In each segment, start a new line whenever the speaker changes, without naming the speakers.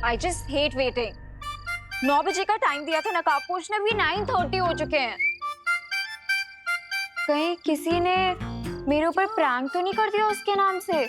I just hate waiting. 9 बजे का time दिया था नकाब पोश ने, भी 9:30 हो चुके हैं। कहीं किसी ने मेरे ऊपर प्रैंक तो नहीं कर दिया उसके नाम से?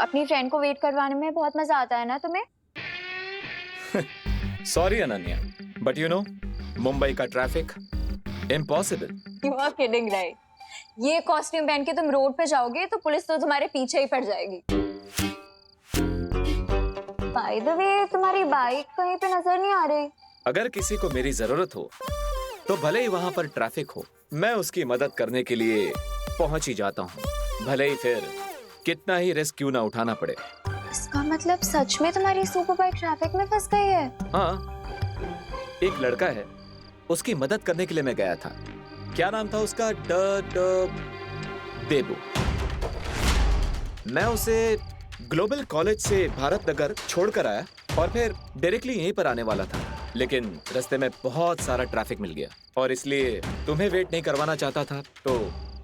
अपनी फ्रेंड को वेट करवाने में बहुत मजा आता है ना तुम्हें?
Sorry Ananya, but you know Mumbai का traffic impossible.
You are kidding right? ये कॉस्ट्यूम पहन के तुम रोड पे जाओगे तो पुलिस तो तुम्हारे पीछे ही पड़ जाएगी। बाय द वे, तुम्हारी बाइक कहीं पे नजर नहीं आ रही।
अगर किसी को मेरी जरूरत हो तो भले ही वहाँ पर ट्रैफिक हो, मैं उसकी मदद करने के लिए पहुंच ही जाता हूँ, भले ही फिर कितना ही रिस्क क्यों ना उठाना पड़े।
इसका मतलब सच में तुम्हारी सुपर बाइक ट्रैफिक में फंस गई है?
हाँ, एक लड़का है, उसकी मदद करने के लिए मैं गया था। क्या नाम था उसका? देबू। मैं उसे ग्लोबल कॉलेज से भारत नगर छोड़कर आया और फिर डायरेक्टली यहीं पर आने वाला था, लेकिन रास्ते में बहुत सारा ट्रैफिक मिल गया और इसलिए तुम्हें वेट नहीं करवाना चाहता था, तो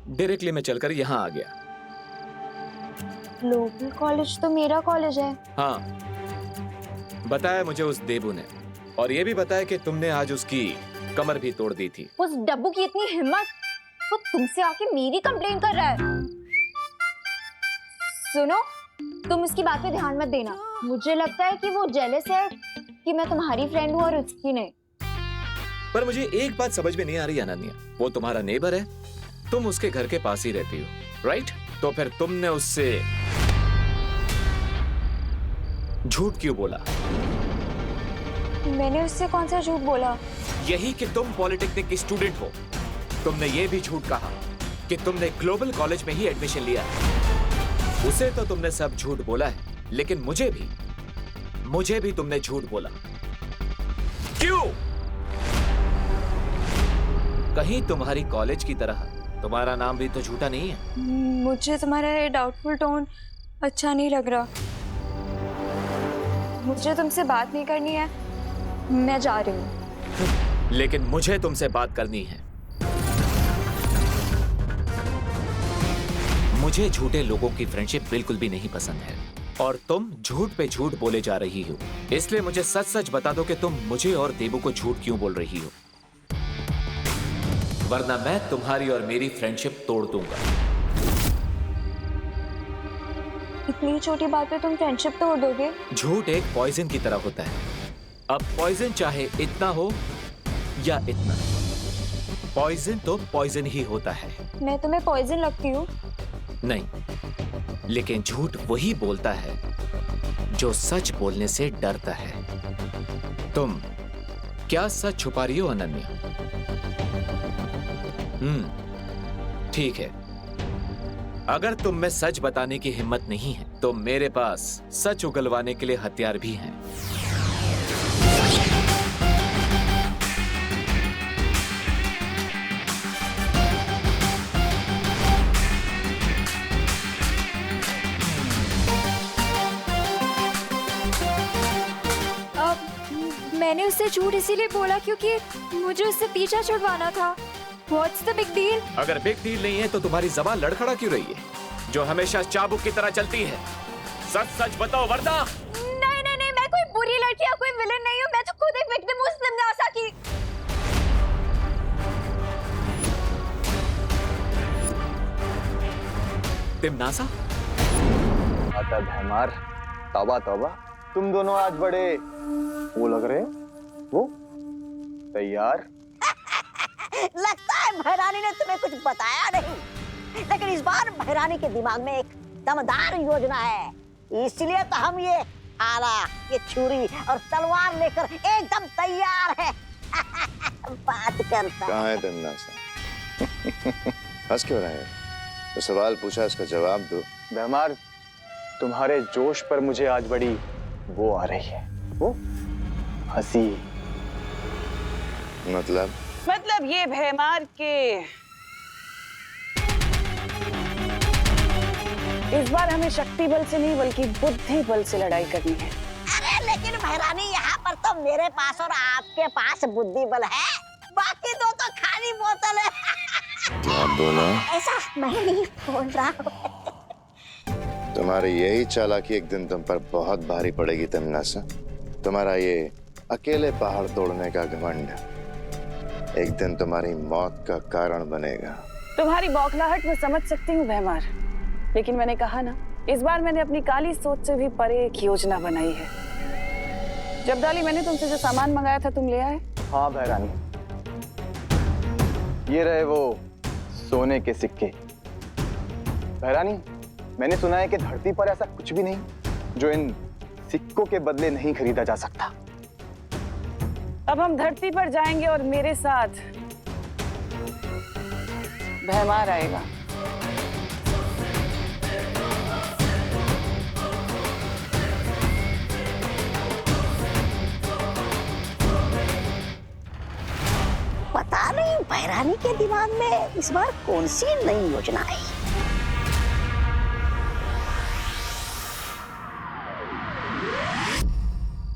डायरेक्टली मैं चलकर यहाँ आ गया।
ग्लोबल कॉलेज तो मेरा कॉलेज है।
हाँ, बताया मुझे उस देबू ने, और ये भी बताया कि तुमने आज उसकी कमर भी तोड़ दी थी।
उस डब्बू की इतनी हिम्मत, वो तुमसे आके मेरी कंप्लेन कर रहा है। सुनो, तुम उसकी बात पे ध्यान मत देना। मुझे लगता है कि वो जेलस है कि मैं तुम्हारी फ्रेंड हूँ और उसकी नहीं।
पर मुझे एक बात समझ में नहीं आ रही अनन्या, वो तुम्हारा नेबर है, तुम उसके घर के पास ही रहती हो, राइट? तो फिर तुमने उससे झूठ क्यों बोला?
मैंने उससे कौन सा झूठ बोला?
यही कि तुम पॉलिटेक्निक की स्टूडेंट हो। तुमने ये भी झूठ कहा कि तुमने ग्लोबल कॉलेज में ही एडमिशन लिया है। उसे तो तुमने सब झूठ बोला है, लेकिन मुझे भी तुमने झूठ बोला। क्यों? कहीं तुम्हारी कॉलेज की तरह तुम्हारा नाम भी तो झूठा नहीं है।
मुझे तुम्हारा ये डाउटफुल टोन अच्छा नहीं लग रहा। मुझे तुमसे बात नहीं करनी है, मैं जा रही हूँ।
लेकिन मुझे तुमसे बात करनी है। मुझे झूठे लोगों की फ्रेंडशिप बिल्कुल भी नहीं पसंद है, और तुम झूठ पे झूठ बोले जा रही हो। इसलिए मुझे सच सच बता दो कि तुम मुझे और देबू को झूठ क्यों बोल रही हो, वरना मैं तुम्हारी और मेरी फ्रेंडशिप तोड़ दूंगा।
इतनी छोटी बात पे तुम फ्रेंडशिप तोड़ दोगे?
झूठ एक पॉइजन की तरह होता है। अब पॉइजन चाहे इतना हो या इतना, पॉइजन तो पॉइजन ही होता है।
मैं तुम्हें पॉइजन लगती हूँ?
नहीं, लेकिन झूठ वही बोलता है जो सच बोलने से डरता है। तुम क्या सच छुपा रही हो अनन्या? ठीक है, अगर तुम में सच बताने की हिम्मत नहीं है तो मेरे पास सच उगलवाने के लिए हथियार भी हैं।
मैंने उससे झूठ इसीलिए बोला क्योंकि मुझे उससे पीछा छुड़वाना था। What's the big deal?
अगर बिग डील नहीं है तो तुम्हारी जबान लड़खड़ा क्यों रही है, जो हमेशा चाबुक की तरह चलती है? सच सच बताओ वरना।
नहीं नहीं नहीं, मैं कोई बुरी लड़की या कोई विलेन नहीं हूँ। मैं तो खुद एक विक्टिम हूँ तिमनासा की।
तिमनासा?
आता भैमार, तौबा तौबा, तुम दोनों आज बड़े वो लग रहे हो। वो तैयार?
लगता है भैरानी ने तुम्हें कुछ बताया नहीं, लेकिन इस बार भैरानी के दिमाग में एक दमदार योजना है, इसलिए तो हम ये आला, ये छुरी और तलवार लेकर एकदम तैयार है। बात करता
कहाँ है तिमनासा? हंस क्यों रहे हैं? तो सवाल पूछा, इसका जवाब दो। भैमार, तुम्हारे जोश पर मुझे आज बड़ी वो आ रही है, वो हंसी। मतलब
मतलब ये भैमार के इस बार हमें शक्ति बल से नहीं बल्कि बुद्धि बल से लड़ाई करनी है।
अरे लेकिन महारानी, यहाँ पर तो मेरे पास और आपके पास बुद्धि बल है, बाकी दो तो खाली बोतल है।
क्या बोला?
ऐसा मैं नहीं बोल रहा हूँ।
तुम्हारी यही चालाकी एक दिन तुम पर बहुत भारी पड़ेगी तमन्नासा। तुम्हारा ये अकेले पहाड़ तोड़ने का घमंड एक दिन तुम्हारी मौत का कारण बनेगा।
तुम्हारी बौखलाहट में समझ सकती हूँ भैमार, लेकिन मैंने कहा ना, इस बार मैंने अपनी काली सोच से भी परे एक योजना बनाई है। जब डाली मैंने तुमसे जो सामान मंगाया था तुम ले आए?
हाँ भैरानी, ये रहे वो सोने के सिक्के। भैरानी, मैंने सुना है कि धरती पर ऐसा कुछ भी नहीं जो इन सिक्कों के बदले नहीं खरीदा जा सकता।
अब हम धरती पर जाएंगे और मेरे साथ भैमार आएगा।
पता नहीं भैरानी के दिमाग में इस बार कौन सी नई योजना आई।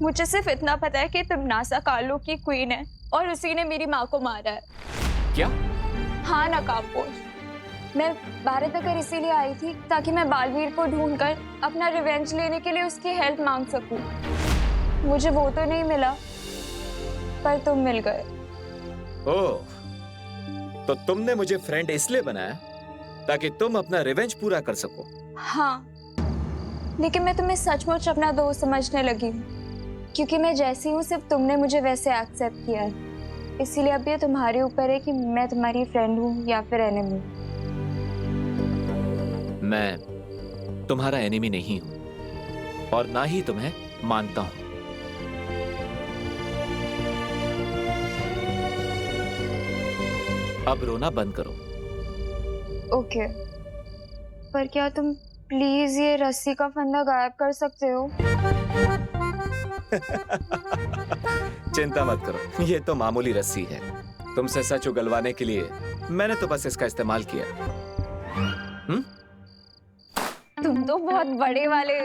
मुझे सिर्फ इतना पता है कि तमन्नासा कालो की क्वीन है और उसी ने मेरी माँ को मारा है।
क्या?
हाँ नकाबपोश, मैं भारत अगर इसीलिए आई थी ताकि मैं बालवीर को ढूंढकर अपना रिवेंज लेने के लिए उसकी हेल्प मांग सकूं। मुझे वो तो नहीं मिला, पर तुम मिल गए।
ओह, तो तुमने मुझे फ्रेंड इसलिए बनाया ताकि तुम अपना रिवेंज पूरा कर सको?
हाँ, लेकिन मैं तुम्हें सचमुच अपना दोस्त समझने लगी हूँ, क्योंकि मैं जैसी हूँ सिर्फ तुमने मुझे वैसे एक्सेप्ट किया है। इसीलिए अब ये तुम्हारे ऊपर है कि मैं तुम्हारी फ्रेंड हूँ या फिर एनिमी।
मैं तुम्हारा एनिमी नहीं हूं और ना ही तुम्हें मानता हूं। अब रोना बंद करो।
ओके, पर क्या तुम प्लीज ये रस्सी का फंदा गायब कर सकते हो?
चिंता मत करो, ये तो मामूली रस्सी है। तुमसे सच उगलवाने के लिए मैंने तो बस इसका इस्तेमाल किया।
तुम तो बहुत बड़े वाले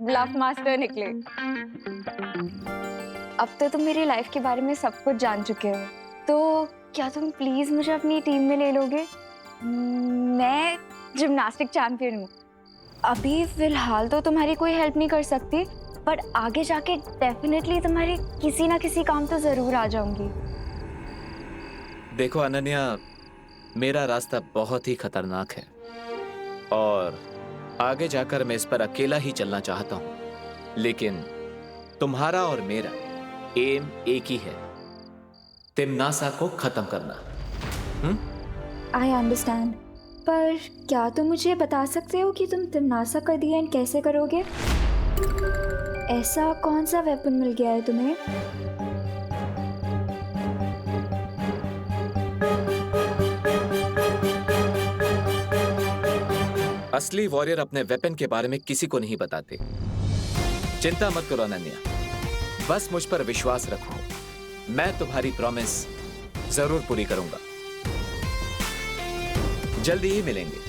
ब्लफ मास्टर निकले। अब तो तुम मेरी लाइफ के बारे में सब कुछ जान चुके हो, तो क्या तुम प्लीज मुझे अपनी टीम में ले लोगे? मैं जिम्नास्टिक चैंपियन हूँ। अभी फिलहाल तो तुम्हारी कोई हेल्प नहीं कर सकती, पर आगे जाके डेफिनेटली तुम्हारी किसी ना किसी काम तो जरूर आ जाऊंगी।
देखो अनन्या, मेरा रास्ता बहुत ही खतरनाक है और आगे जाकर मैं इस पर अकेला ही चलना चाहता हूँ, लेकिन तुम्हारा और मेरा एम एक ही है, तिमनासा को खत्म करना।
आई अंडरस्टैंड, पर क्या तुम मुझे बता सकते हो कि तुम तिमनासा का दी एंड कैसे करोगे? ऐसा कौन सा वेपन मिल गया है तुम्हें?
असली वॉरियर अपने वेपन के बारे में किसी को नहीं बताते। चिंता मत करो अनन्या, बस मुझ पर विश्वास रखो, मैं तुम्हारी प्रॉमिस जरूर पूरी करूंगा। जल्दी ही मिलेंगे।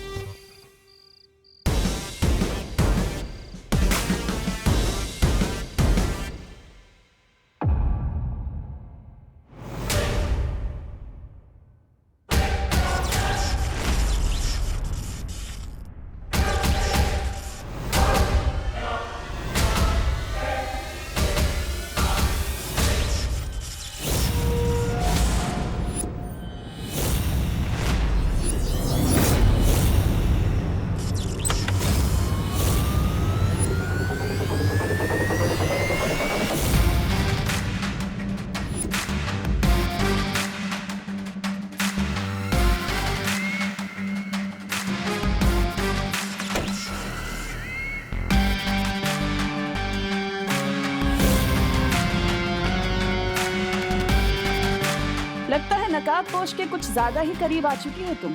लगता है नकाबपोश के कुछ ज्यादा ही करीब आ चुकी हो तुम।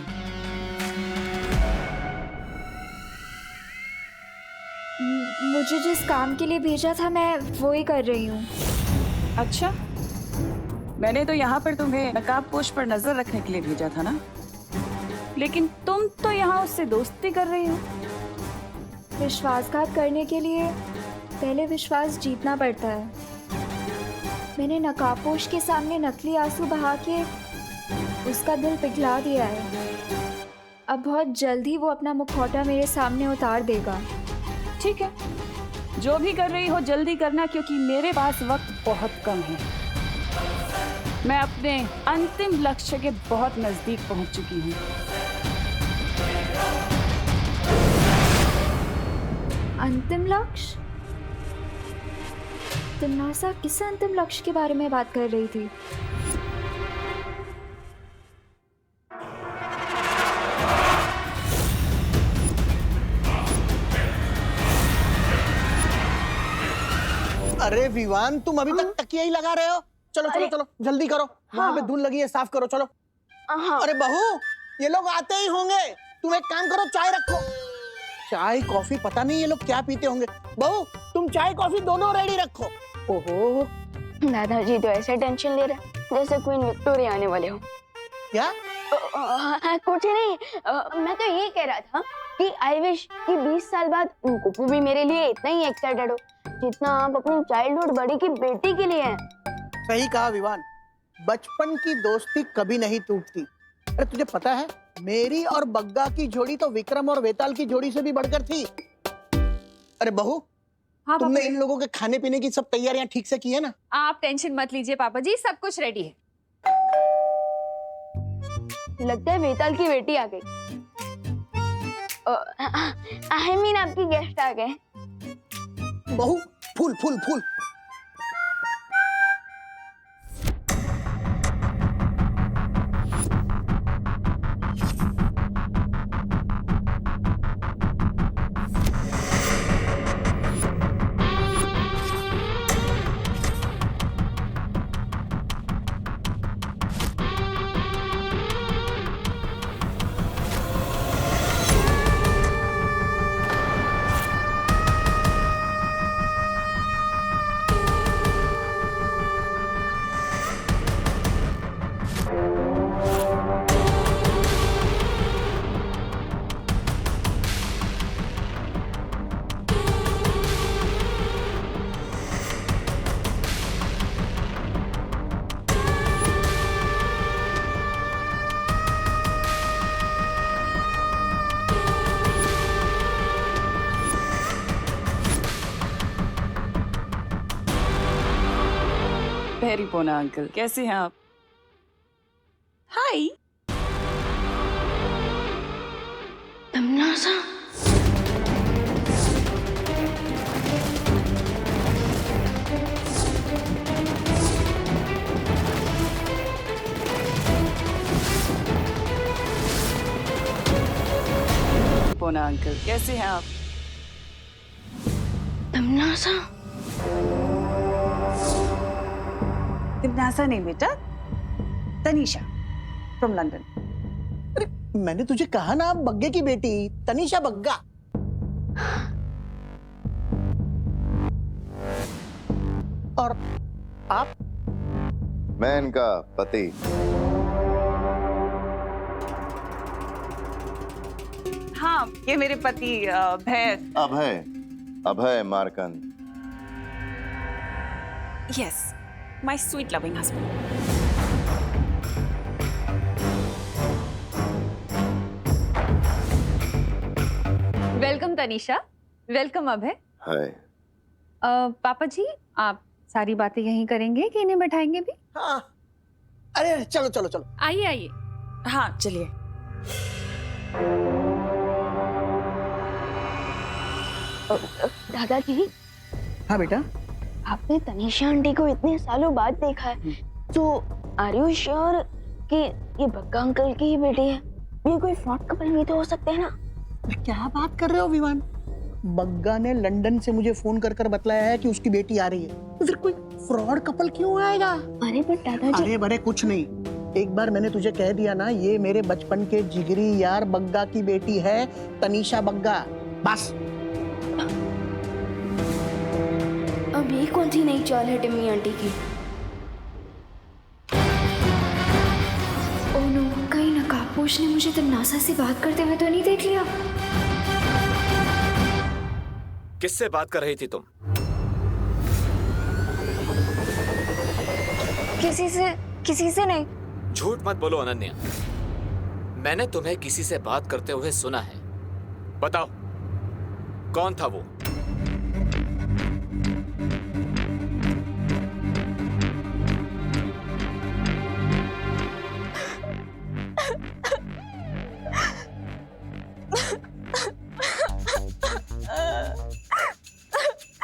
मुझे जिस काम के लिए भेजा था मैं वो ही कर रही हूँ।
अच्छा, मैंने तो यहाँ पर तुम्हें नकाबपोश पर नजर रखने के लिए भेजा था ना, लेकिन तुम तो यहाँ उससे दोस्ती कर रही हो।
विश्वासघात करने के लिए पहले विश्वास जीतना पड़ता है। मैंने नकाबपोश के सामने नकली आंसू बहा के उसका दिल पिघला दिया है। अब बहुत जल्दी वो अपना मुखौटा मेरे सामने उतार देगा।
ठीक है, जो भी कर रही हो जल्दी करना, क्योंकि मेरे पास वक्त बहुत कम है। मैं अपने अंतिम लक्ष्य के बहुत नजदीक पहुंच चुकी हूँ।
अंतिम लक्ष्य? तमन्ना किस अंतिम लक्ष्य के बारे में बात कर रही थी?
अरे विवान, तुम अभी तक तकिया ही लगा रहे हो? चलो चलो चलो, जल्दी करो। वहाँ पे धूल लगी है, साफ करो। चलो। अरे बहू, ये लोग आते ही होंगे। तुम एक काम करो, चाय रखो। चाय कॉफी पता नहीं ये लोग क्या पीते होंगे। बहू, तुम चाय कॉफी दोनों रेडी रखो। ओहो,
दादाजी तो ऐसे टेंशन ले रहे हैं जैसे क्वीन विक्टोरिया आने वाले हो।
क्या?
कुछ नहीं, मैं तो ये कह रहा था कि आई विश कि 20 साल बाद कुप्पू भी मेरे लिए इतना ही एक्साइटेड हो जितना आप अपनी चाइल्डहुड बड़ी की बेटी के लिए हैं।
सही कहा विवान, बचपन की दोस्ती कभी नहीं टूटती। अरे तुझे पता है, मेरी और बग्गा की जोड़ी तो विक्रम और वेताल की जोड़ी से भी बढ़कर थी। अरे बहू,
हाँ,
तुमने इन लोगों के खाने पीने की सब तैयारियां ठीक से की है ना?
आप टेंशन मत लीजिए पापा जी, सब कुछ रेडी है।
लगता है वेताल की बेटी आ गई। आई मीन आपकी गेस्ट आ गए।
बहू, फूल फूल फूल।
वेरी पोना अंकल, कैसे हैं आप? हाय।
तमन्ना,
पोना अंकल, कैसे हैं आप?
तमन्ना,
तमन्ना नहीं बेटा, तनीषा फ्रॉम लंदन।
अरे मैंने तुझे कहा ना, बग्गे की बेटी तनीषा बग्गा। और आप?
मैं इनका पति।
हाँ, ये मेरे पति भैर।
Abhay, Abhay Markand.
Yes, my sweet loving husband.
Welcome Tanisha, welcome Abhay.
Hi.
पापा जी, आप सारी बातें यहीं करेंगे कि इन्हें बैठाएंगे भी?
हाँ। अरे चलो चलो चलो,
आइए आइए।
हाँ चलिए।
दादाजी,
हाँ बेटा।
आपने तनीषा आंटी को इतने सालों बाद देखा है, तो आर यू श्योर कि ये बग्गा अंकल की ही बेटी है? ये कोई फ्रॉड कपल नहीं तो हो सकते हैं ना?
क्या बात कर रहे हो विवान? बग्गा ने लंदन से मुझे फोन कर कर बतलाया है कि उसकी बेटी आ रही है, तो फिर कोई फ्रॉड कपल क्यों आएगा?
अरे बट दादाजी,
अरे बड़े कुछ नहीं, एक बार मैंने तुझे कह दिया ना, ये मेरे बचपन के जिगरी यार बग्गा की बेटी है, तनीषा बग्गा। बस।
अब ये कौन सी नई चाल है टिम्मी आंटी की?
आपोश ने मुझे तमन्ना से बात करते हुए तो नहीं देख लिया?
किससे बात कर रही थी तुम?
किसी से नहीं।
झूठ मत बोलो अनन्या, मैंने तुम्हें किसी से बात करते हुए सुना है। बताओ कौन था वो?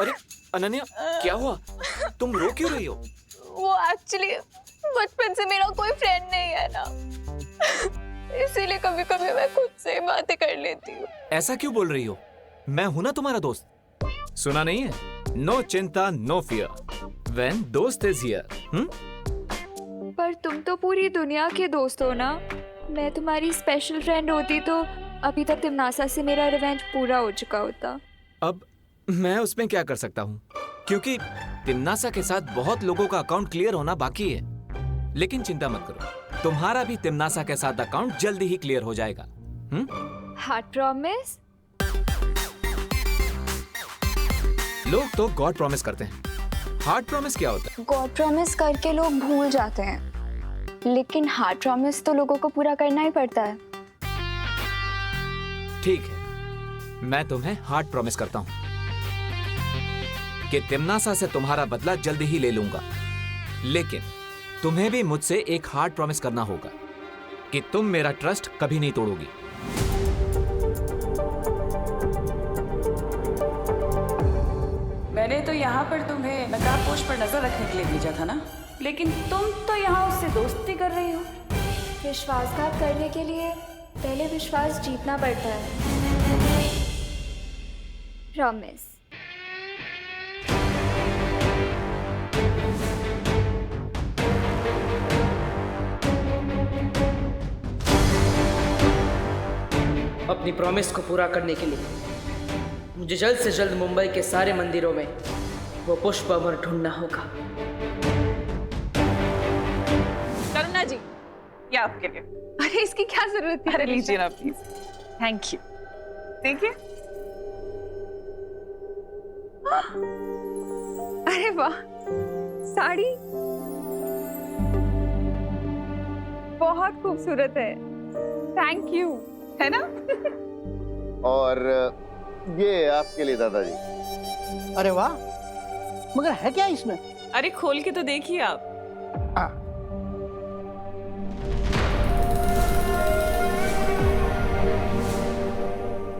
अरे अनन्या, क्या हुआ? तुम रो क्यों रही हो?
वो एक्चुअली बचपन से मेरा कोई फ्रेंड नहीं है ना, इसीलिए कभी कभी मैं खुद से ही बातें कर लेती हूँ।
ऐसा क्यों बोल रही हो? मैं हूं ना तुम्हारा दोस्त। सुना नहीं है? नो चिंता नो फियर व्हेन दोस्त इज हियर।
पर तुम तो पूरी दुनिया के दोस्त हो ना। मैं तुम्हारी स्पेशल फ्रेंड होती तो अभी तक तिमनासा से मेरा रिवेंज पूरा हो चुका होता।
अब मैं उसमें क्या कर सकता हूँ, क्योंकि तिमनासा के साथ बहुत लोगों का अकाउंट क्लियर होना बाकी है। लेकिन चिंता मत करो, तुम्हारा भी तिमनासा के साथ अकाउंट जल्दी ही क्लियर हो जाएगा।
Heart promise?
लोग तो गॉड प्रॉमिस करते हैं, हार्ट प्रॉमिस क्या होता है?
गॉड प्रॉमिस करके लोग भूल जाते हैं, लेकिन हार्ट प्रॉमिस तो लोगों को पूरा करना ही पड़ता है।
ठीक है, मैं तुम्हें हार्ट प्रॉमिस करता हूँ कि तिमनासा से तुम्हारा बदला जल्दी ही ले लूंगा। लेकिन तुम्हें भी मुझसे एक हार्ट प्रॉमिस करना होगा कि तुम मेरा ट्रस्ट कभी नहीं तोड़ोगी।
मैंने तो यहाँ पर तुम्हें नकाबपोश पर नजर रखने के लिए भेजा था ना, लेकिन तुम तो यहाँ उससे दोस्ती कर रही हो।
विश्वासघात करने के लिए पहले विश्वास जीतना पड़ता है। प्रॉमिस।
अपनी प्रॉमिस को पूरा करने के लिए मुझे जल्द से जल्द मुंबई के सारे मंदिरों में वो पुष्प अमर ढूंढना होगा।
करुणा जी, ये आपके लिए।
अरे इसकी क्या जरूरत है?
अरे लीजिए ना प्लीज। Thank you. देखिए।
अरे वाह, साड़ी बहुत खूबसूरत है। Thank you. है ना?
और ये आपके लिए दादाजी।
अरे वाह, मगर है क्या इसमें?
अरे खोल के तो देखिए आप।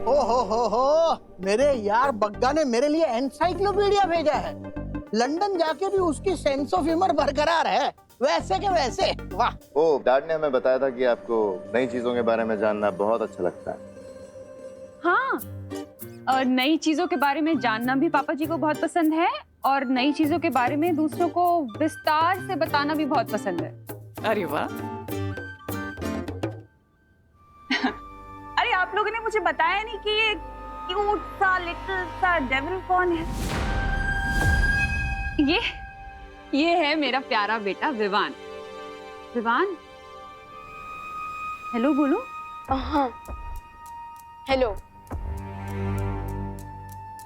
हो मेरे यार बग्गा ने मेरे लिए एनसाइक्लोपीडिया भेजा है। लंदन जाके भी उसकी सेंस ऑफ ह्यूमर बरकरार है, वैसे के वैसे। वाह।
ओ, डैड ने हमें बताया था कि आपको नई चीजों के बारे में जानना बहुत अच्छा लगता है।
हाँ, और नई चीजों के बारे में जानना भी पापा जी को बहुत पसंद है, और नई चीजों के बारे में दूसरों को विस्तार से बताना भी बहुत पसंद है।
अरे वाह। अरे आप लोगों ने मुझे बताया नहीं कि ये क्यूट सा लिटिल सा डेविल कौन है?
ये है मेरा प्यारा बेटा विवान। विवान, हेलो बोलो।
हाँ, हेलो।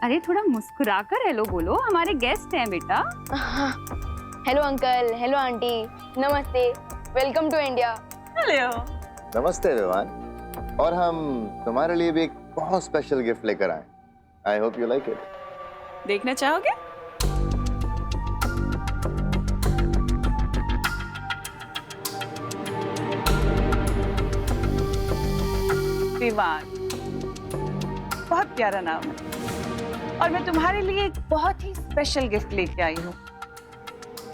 अरे थोड़ा मुस्कुराकर हेलो बोलो, हमारे गेस्ट हैं बेटा।
हाँ, हेलो अंकल, हेलो आंटी, नमस्ते, वेलकम टू इंडिया।
हेलो।
नमस्ते विवान। और हम तुम्हारे लिए भी एक बहुत स्पेशल गिफ्ट लेकर आए। I hope you like it.
देखना चाहोगे? विवान, बहुत प्यारा नाम है, और मैं तुम्हारे लिए एक बहुत ही स्पेशल गिफ्ट लेके आई हूँ।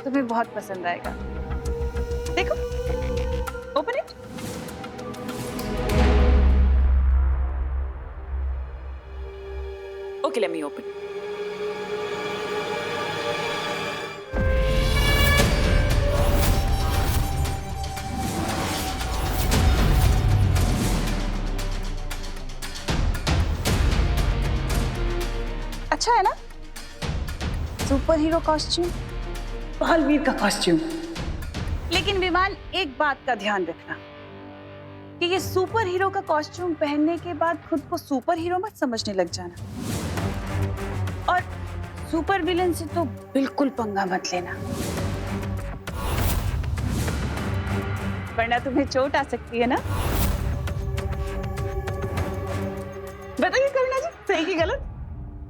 तुम्हें बहुत पसंद आएगा। देखो, open it. Okay, let me open. अच्छा है ना? सुपर हीरो कॉस्ट्यूम, बालवीर का कॉस्ट्यूम। लेकिन विमान, एक बात का ध्यान रखना, कि ये सुपर हीरो का कॉस्ट्यूम पहनने के बाद खुद को सुपर हीरो मत समझने लग जाना, और सुपर विलन से तो बिल्कुल पंगा मत लेना, वरना तुम्हें चोट आ सकती है ना। बताइए करुणा जी, सही की गलत?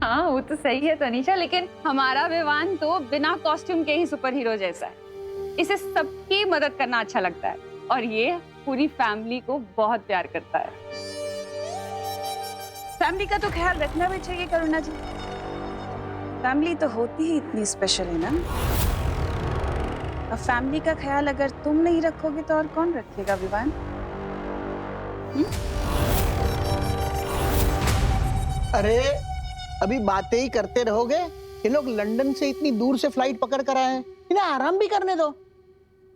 हाँ वो तो सही है तनीषा, लेकिन हमारा विवान तो बिना कॉस्ट्यूम के ही सुपर हीरो जैसा है। इसे सबकी मदद करना अच्छा लगता है और ये पूरी फैमिली को बहुत प्यार करता है।
फैमिली का तो ख्याल रखना भी चाहिए करुणा जी, फैमिली तो होती ही इतनी स्पेशल है ना। अब फैमिली का ख्याल अगर तुम नहीं रखोगे तो और कौन रखेगा विवान?
अरे अभी बातें ही करते रहोगे? ये लोग लंदन से इतनी दूर से फ्लाइट पकड़ कर आए हैं, इन्हें आराम भी करने दो।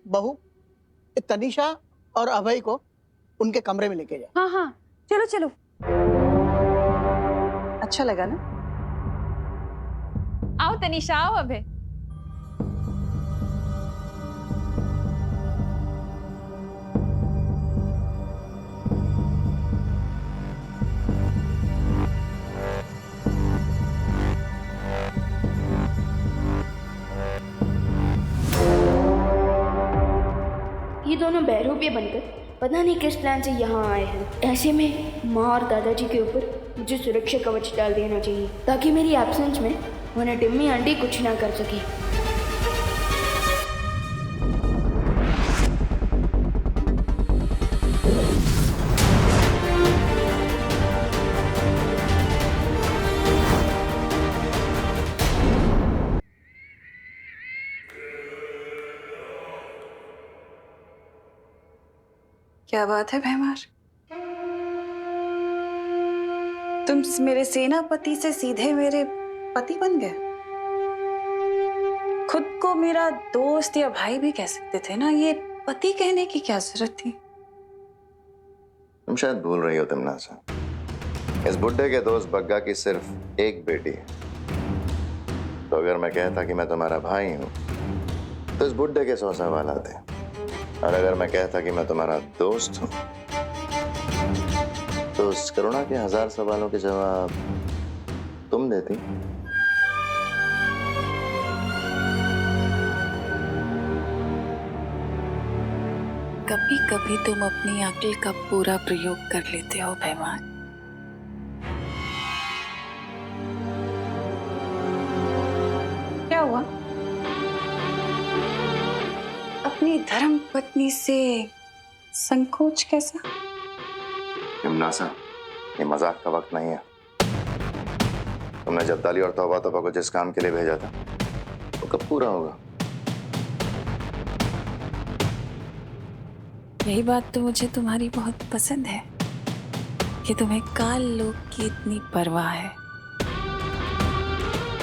बहू, तनीषा और अभय को उनके कमरे में लेके जाओ।
हाँ हाँ चलो चलो।
अच्छा लगा ना?
आओ तनीषा, आओ अभय।
ये दोनों बहरूपिये बनकर पता नहीं किस प्लान से यहाँ आए हैं। ऐसे में माँ और दादाजी के ऊपर मुझे सुरक्षा कवच डाल देना चाहिए ताकि मेरी एब्सेंस में उन्हें टिम्मी आंटी कुछ ना कर सके।
क्या बात है भैमार, तुम मेरे सेनापति से सीधे मेरे पति बन गए। खुद को मेरा दोस्त या भाई भी कह सकते थे ना, ये पति कहने की क्या जरूरत थी?
तुम शायद भूल रही हो तमन्ना, इस बुड्ढे के दोस्त बग्गा की सिर्फ एक बेटी है। तो अगर मैं कहता कि मैं तुम्हारा भाई हूं तो इस बुड्ढे के 100 सवाल आते, और अगर मैं कहता कि मैं तुम्हारा दोस्त हूं तो उस करुणा के 1000 सवालों के जवाब तुम देती।
कभी कभी तुम अपनी अक्ल का पूरा प्रयोग कर लेते हो भैमान। क्या हुआ? अपनी धर्म पत्नी से संकोच कैसा?
हिमनासा, ये मजाक का वक्त नहीं है। तुमने जब्दाली और तौबा तौबा को जिस काम के लिए भेजा था वो कब पूरा होगा?
यही बात तो मुझे तुम्हारी बहुत पसंद है कि तुम्हें काल लोक की इतनी परवाह है।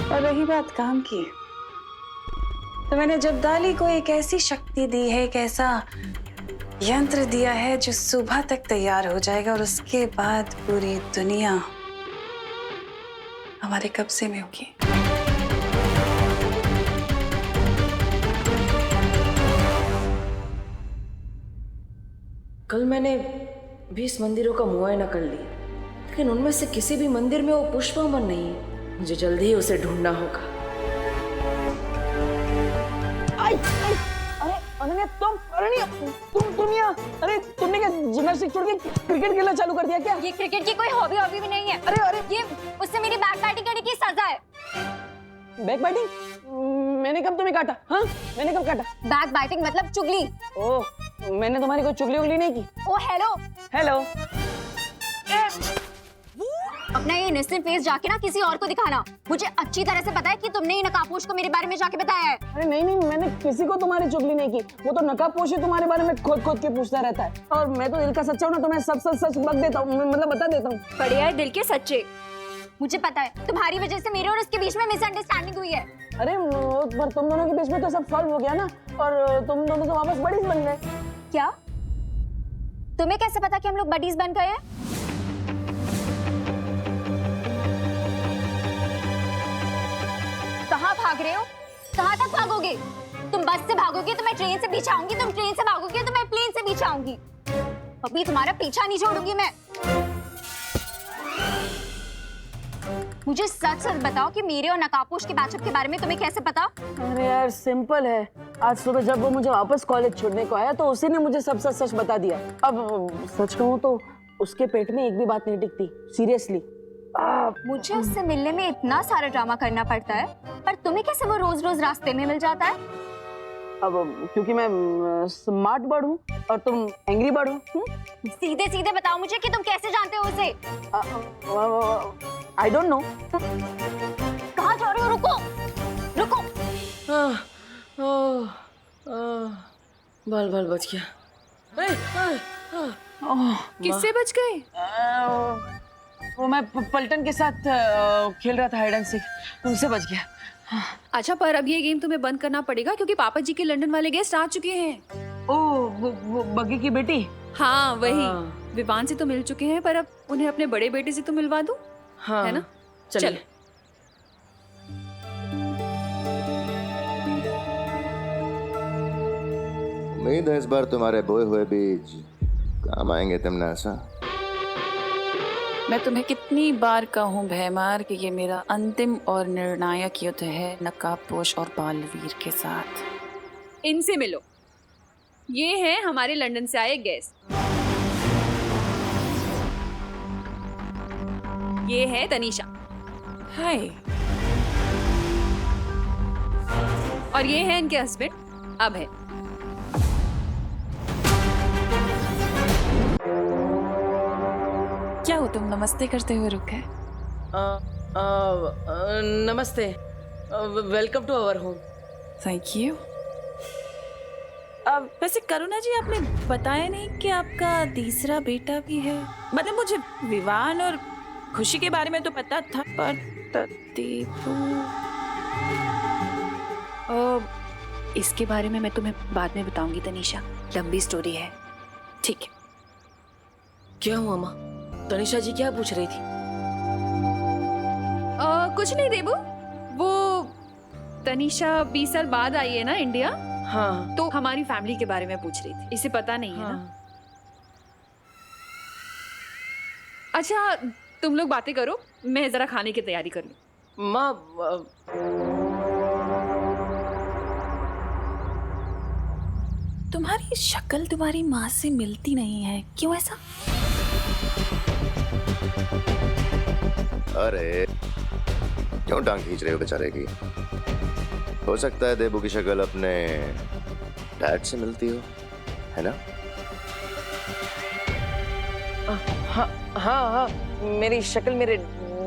और रही बात काम की, तो मैंने जब्दाली को एक ऐसी शक्ति दी है, एक ऐसा यंत्र दिया है जो सुबह तक तैयार हो जाएगा और उसके बाद पूरी दुनिया हमारे कब्जे में होगी।
कल मैंने 20 मंदिरों का मुआयना कर लिया, लेकिन उनमें से किसी भी मंदिर में वो पुष्पामन नहीं है। मुझे जल्दी ही उसे ढूंढना होगा।
अरे अनन्या, तुम यहाँ? अरे तुमने क्या जिम्नास्टिक छोड़ के क्रिकेट खेलना चालू कर दिया क्या?
ये क्रिकेट की कोई हॉबी भी नहीं है।
अरे
ये उससे मेरी बैक बैटिंग करने की सजा है।
Back batting? मैंने कब तुम्हें काटा? हाँ, मैंने कब काटा?
बैक बैटिंग मतलब चुगली।
ओह, मैंने तुम्हारी कोई चुगली उगली नहीं की।
ओ हेलो
हेलो।
अपना ये इनोसेंट फेस जाके ना किसी और को दिखाना। मुझे अच्छी तरह से पता है कि तुमने ये नकाबपोश को मेरे बारे में जाके बताया है।
अरे नहीं, मैंने किसी को तुम्हारी चुगली नहीं की। वो तो नकाबपोश ही तुम्हारे बारे में खोद के पूछता रहता है, और मैं तो दिल का सच्चा हूँ ना, तो मैं सब सच बक देता हूँ, मतलब बता देता हूँ।
बढ़िया है दिल के सच्चे। मुझे पता है तुम्हारी वजह से मेरे और उसके बीच में मिसअंडरस्टैंडिंग हुई है।
अरे पर तुम दोनों के बीच में तो सब सॉल्व हो गया ना, और तुम दोनों तो वापस बडीज बन गए।
क्या? तुम्हें कैसे पता कि हम लोग बडीज बन गए हैं? कहाँ भाग रहे हो? कहाँ तक भागोगे? तुम बस से भागोगे तो मैं ट्रेन से पीछे आऊंगी, तुम ट्रेन से भागोगे तो मैं प्लेन से पीछे आऊंगी। अभी तुम्हारा पीछा नहीं छोड़ूंगी मैं। मुझे सच सच बताओ कि मेरे और नकाबपोश के बैचअप के बारे में तुम्हें कैसे पता?
अरे यार सिंपल है, आज सुबह जब वो मुझे वापस कॉलेज छोड़ने को आया तो उसी ने मुझे सब सच सच बता दिया। अब सच कहूँ तो उसके पेट में एक भी बात नहीं टिकती, सीरियसली।
मुझे उससे मिलने में इतना सारा ड्रामा करना पड़ता है, पर तुम्हें कैसे वो रोज रोज रास्ते में मिल जाता है?
अब क्योंकि मैं स्मार्ट बर्ड हूँ और तुम एंग्री बर्ड हो।
सीधे सीधे बताओ मुझे कि तुम कैसे जानते हो उसे?
I don't know.
कहाँ जा रहे हो? रुको रुको।
बाल बाल बच गया।
किससे बच गए?
वो मैं पलटन के साथ खेल रहा था हाइड एंड सीक, उनसे बच गया।
अच्छा, पर अब ये गेम तुम्हें बंद करना पड़ेगा क्योंकि पापा जी के लंदन वाले गेस्ट आ चुके हैं।
ओ वो बग्गी की बेटी?
हाँ वही। विवान से तो मिल चुके हैं, पर अब उन्हें अपने बड़े बेटे से तो मिलवा दूं।
हाँ
है ना?
चल।
उम्मीद है इस बार तुम्हारे बोए हुए बीज काम आएंगे तमन्ना।
मैं तुम्हें कितनी बार कहूँ भैमार कि ये मेरा अंतिम और निर्णायक युद्ध है नकाबपोश और बालवीर के साथ।
इनसे मिलो, ये हैं हमारे लंदन से आए गेस्ट। ये है तनीषा।
हाय।
और ये है इनके हस्बैंड अभय।
क्या हो तुम नमस्ते करते हुए रुक गए?
नमस्ते, welcome to our home.
Thank you. वैसे करुणा जी, आपने बताया नहीं कि आपका तीसरा बेटा भी है। मतलब मुझे विवान और खुशी के बारे में तो पता था, पर दीपू।
इसके बारे में मैं तुम्हें बाद में बताऊंगी तनीषा, लंबी स्टोरी है। ठीक है।
क्या हुआ माँ? तनीषा जी क्या पूछ रही थी?
कुछ नहीं देबू, वो तनीषा 20 साल बाद आई है ना इंडिया।
हाँ।
तो हमारी फैमिली के बारे में पूछ रही थी। इसे पता नहीं है ना? अच्छा तुम लोग बातें करो, मैं जरा खाने की तैयारी कर लूं।
माँ
तुम्हारी शक्ल तुम्हारी माँ से मिलती नहीं है, क्यों ऐसा?
अरे क्यों टांग खींच रहे हो बेचारे की? हो सकता है देबू की शक्ल अपने डैड से मिलती हो, है ना?
हाँ हाँ हाँ, मेरी शक्ल मेरे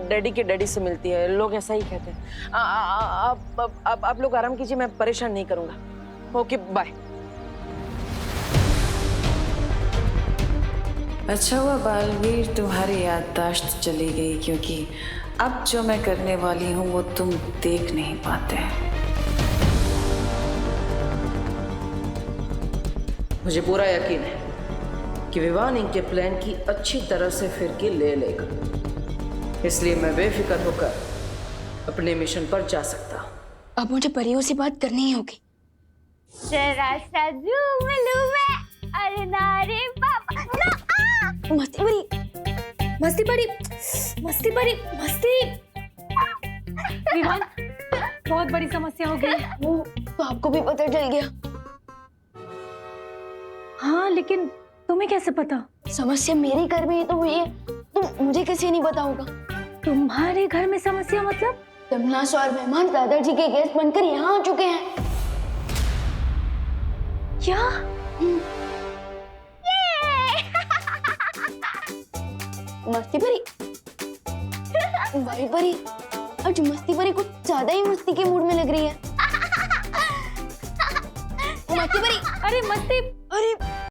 डैडी के डैडी से मिलती है, लोग ऐसा ही कहते हैं। आप लोग आराम कीजिए, मैं परेशान नहीं करूंगा। Okay bye.
अच्छा हुआ बालवीर तुम्हारी याददाश्त चली गई, क्योंकि अब जो मैं करने वाली हूँ वो तुम देख नहीं पाते।
मुझे पूरा यकीन है कि विवान इनके प्लान की अच्छी तरह से फिरकी ले लेगा, इसलिए मैं बेफिक्र होकर अपने मिशन पर जा सकता हूँ।
अब मुझे परियों से बात करनी ही होगी।
जरा सा झूम लूं मैं, अरे नारे बाबा ना।
मस्ती भरी मस्ती भरी मस्ती भरी मस्ती।
विवान, बहुत बड़ी समस्या हो गई।
वो तो आपको भी पता चल गया।
हाँ, लेकिन तुम्हें कैसे पता?
समस्या मेरे घर में ही तो हुई है, तो मुझे कैसे नहीं पता होगा?
तुम्हारे घर में समस्या मतलब?
तमन्ना और मेहमान दादाजी के गेस्ट बनकर यहाँ आ चुके हैं।
क्या?
मस्ती भरी भाई परी, आज मस्ती भरी कुछ ज्यादा ही मस्ती के मूड में लग रही है। मस्ती भरी,
अरे मस्ती,
अरे